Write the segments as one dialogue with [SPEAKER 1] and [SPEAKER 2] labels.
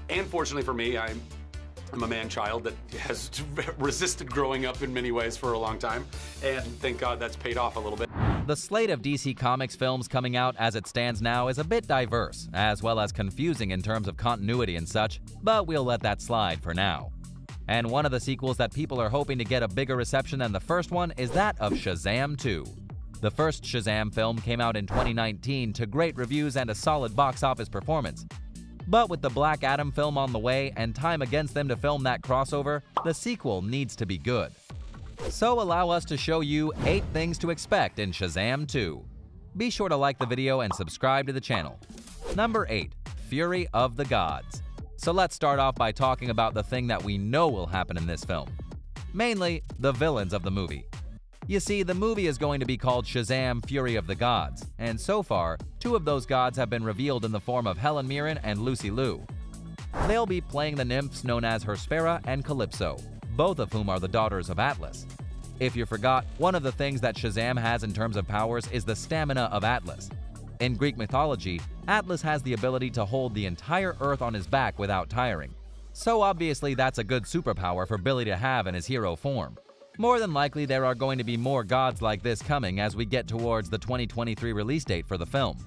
[SPEAKER 1] And fortunately for me, I'm a man-child that has resisted growing up in many ways for a long time, and thank God that's paid off a little bit.
[SPEAKER 2] The slate of DC Comics films coming out as it stands now is a bit diverse, as well as confusing in terms of continuity and such, but we'll let that slide for now. And one of the sequels that people are hoping to get a bigger reception than the first one is that of Shazam 2. The first Shazam film came out in 2019 to great reviews and a solid box office performance. But with the Black Adam film on the way and time against them to film that crossover, the sequel needs to be good. So allow us to show you 8 things to expect in Shazam 2. Be sure to like the video and subscribe to the channel. Number 8. Fury of the Gods. So let's start off by talking about the thing that we know will happen in this film. Mainly, the villains of the movie. You see, the movie is going to be called Shazam! Fury of the Gods, and so far, 2 of those gods have been revealed in the form of Helen Mirren and Lucy Liu. They'll be playing the nymphs known as Hespera and Calypso, both of whom are the daughters of Atlas. If you forgot, one of the things that Shazam has in terms of powers is the stamina of Atlas. In Greek mythology, Atlas has the ability to hold the entire Earth on his back without tiring. So obviously that's a good superpower for Billy to have in his hero form. More than likely, there are going to be more gods like this coming as we get towards the 2023 release date for the film.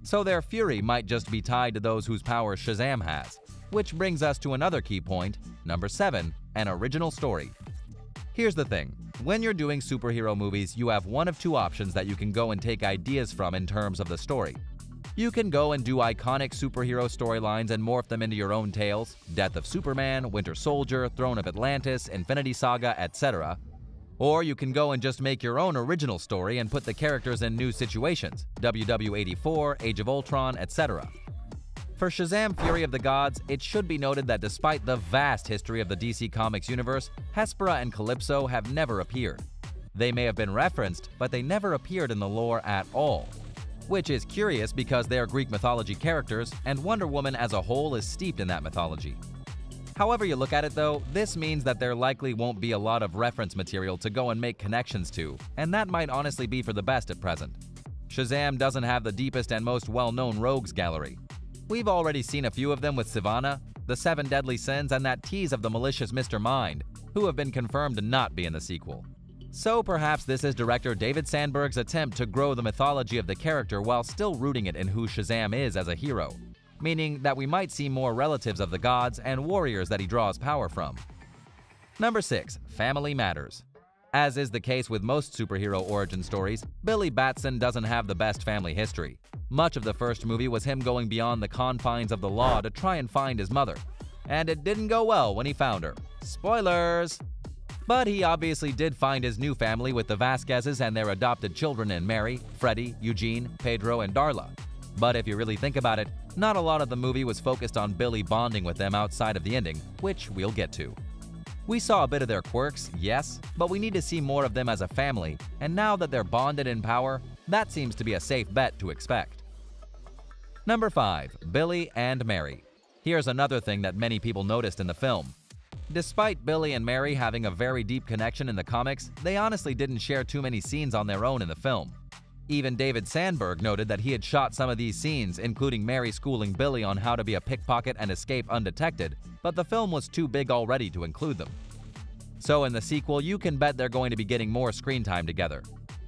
[SPEAKER 2] So their fury might just be tied to those whose powers Shazam has. Which brings us to another key point, number 7, an original story. Here's the thing, when you're doing superhero movies, you have one of 2 options that you can go and take ideas from in terms of the story. You can go and do iconic superhero storylines and morph them into your own tales, Death of Superman, Winter Soldier, Throne of Atlantis, Infinity Saga, etc. Or you can go and just make your own original story and put the characters in new situations, WW84, Age of Ultron, etc. For Shazam! Fury of the Gods, it should be noted that despite the vast history of the DC Comics universe, Hespera and Calypso have never appeared. They may have been referenced, but they never appeared in the lore at all. Which is curious because they are Greek mythology characters, and Wonder Woman as a whole is steeped in that mythology. However you look at it though, this means that there likely won't be a lot of reference material to go and make connections to, and that might honestly be for the best at present. Shazam doesn't have the deepest and most well-known rogues gallery. We've already seen a few of them with Sivana, the 7 Deadly Sins, and that tease of the malicious Mr. Mind, who have been confirmed to not be in the sequel. So perhaps this is director David Sandberg's attempt to grow the mythology of the character while still rooting it in who Shazam is as a hero, meaning that we might see more relatives of the gods and warriors that he draws power from. Number 6. Family Matters. As is the case with most superhero origin stories, Billy Batson doesn't have the best family history. Much of the first movie was him going beyond the confines of the law to try and find his mother. And it didn't go well when he found her. Spoilers! But he obviously did find his new family with the Vasquezes and their adopted children in Mary, Freddie, Eugene, Pedro, and Darla. But if you really think about it, not a lot of the movie was focused on Billy bonding with them outside of the ending, which we'll get to. We saw a bit of their quirks, yes, but we need to see more of them as a family, and now that they're bonded in power, that seems to be a safe bet to expect. Number 5. Billy and Mary. Here's another thing that many people noticed in the film. Despite Billy and Mary having a very deep connection in the comics, they honestly didn't share too many scenes on their own in the film. Even David Sandberg noted that he had shot some of these scenes, including Mary schooling Billy on how to be a pickpocket and escape undetected, but the film was too big already to include them. So in the sequel, you can bet they're going to be getting more screen time together.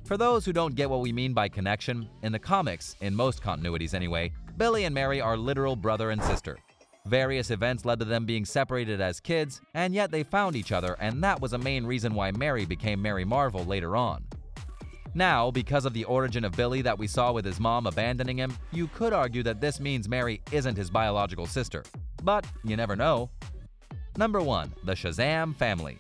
[SPEAKER 2] For those who don't get what we mean by connection, in the comics, in most continuities anyway, Billy and Mary are literal brother and sister. Various events led to them being separated as kids, and yet they found each other, and that was a main reason why Mary became Mary Marvel later on. Now, because of the origin of Billy that we saw with his mom abandoning him, you could argue that this means Mary isn't his biological sister. But you never know. Number 1. The Shazam family.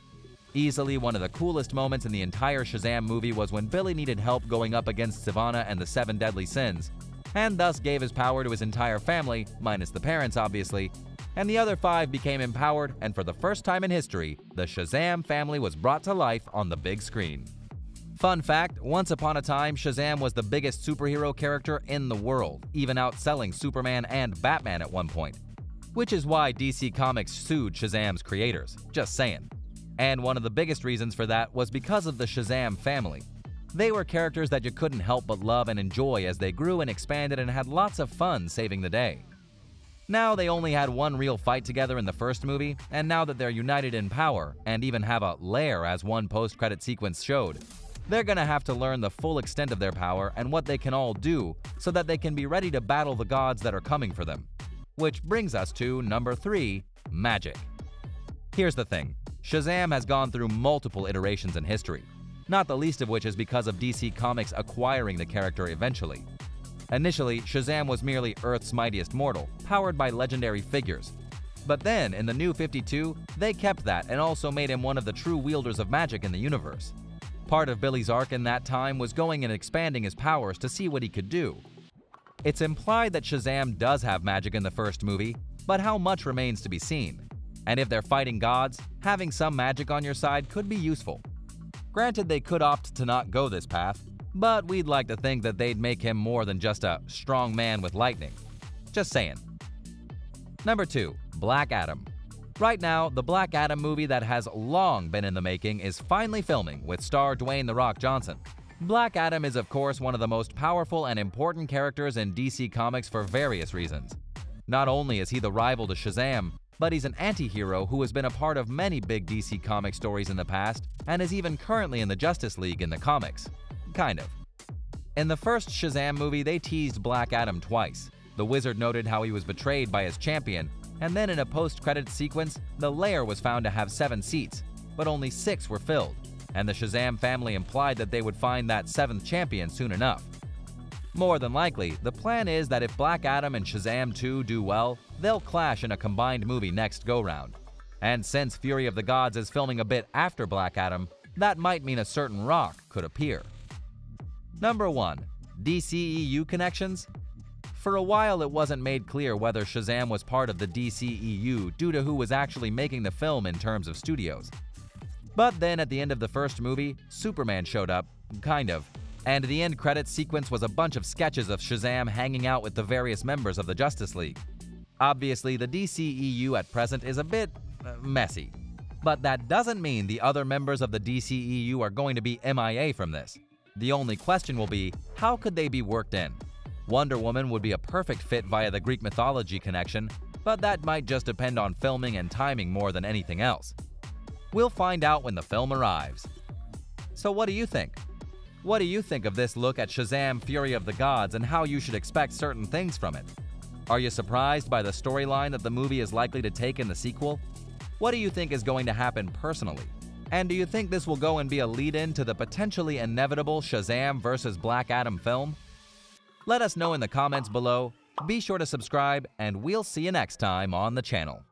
[SPEAKER 2] Easily one of the coolest moments in the entire Shazam movie was when Billy needed help going up against Sivana and the 7 Deadly Sins, and thus gave his power to his entire family, minus the parents obviously, and the other 5 became empowered, and for the first time in history, the Shazam family was brought to life on the big screen. Fun fact, once upon a time, Shazam was the biggest superhero character in the world, even outselling Superman and Batman at one point. Which is why DC Comics sued Shazam's creators, just saying. And one of the biggest reasons for that was because of the Shazam family. They were characters that you couldn't help but love and enjoy as they grew and expanded and had lots of fun saving the day. Now they only had one real fight together in the first movie, and now that they're united in power and even have a lair as one post-credit sequence showed, they're gonna have to learn the full extent of their power and what they can all do so that they can be ready to battle the gods that are coming for them. Which brings us to number 3, magic. Here's the thing, Shazam has gone through multiple iterations in history, not the least of which is because of DC Comics acquiring the character eventually. Initially, Shazam was merely Earth's mightiest mortal, powered by legendary figures. But then, in the New 52, they kept that and also made him one of the true wielders of magic in the universe. Part of Billy's arc in that time was going and expanding his powers to see what he could do. It's implied that Shazam does have magic in the first movie, but how much remains to be seen. And if they're fighting gods, having some magic on your side could be useful. Granted, they could opt to not go this path, but we'd like to think that they'd make him more than just a strong man with lightning. Just saying. Number 2, Black Adam. Right now, the Black Adam movie that has long been in the making is finally filming with star Dwayne "The Rock" Johnson. Black Adam is of course one of the most powerful and important characters in DC Comics for various reasons. Not only is he the rival to Shazam, but he's an anti-hero who has been a part of many big DC comic stories in the past and is even currently in the Justice League in the comics. Kind of. In the first Shazam movie, they teased Black Adam twice. The Wizard noted how he was betrayed by his champion, and then in a post-credits sequence, the lair was found to have 7 seats, but only 6 were filled, and the Shazam family implied that they would find that 7th champion soon enough. More than likely, the plan is that if Black Adam and Shazam 2 do well, they'll clash in a combined movie next go-round. And since Fury of the Gods is filming a bit after Black Adam, that might mean a certain Rock could appear. Number 1. DCEU connections? For a while it wasn't made clear whether Shazam was part of the DCEU due to who was actually making the film in terms of studios. But then at the end of the first movie, Superman showed up, kind of, and the end credits sequence was a bunch of sketches of Shazam hanging out with the various members of the Justice League. Obviously, the DCEU at present is a bit messy, but that doesn't mean the other members of the DCEU are going to be MIA from this. The only question will be, how could they be worked in? Wonder Woman would be a perfect fit via the Greek mythology connection, but that might just depend on filming and timing more than anything else. We'll find out when the film arrives. So what do you think? What do you think of this look at Shazam: Fury of the Gods and how you should expect certain things from it? Are you surprised by the storyline that the movie is likely to take in the sequel? What do you think is going to happen personally? And do you think this will go and be a lead-in to the potentially inevitable Shazam vs. Black Adam film? Let us know in the comments below. Be sure to subscribe, and we'll see you next time on the channel.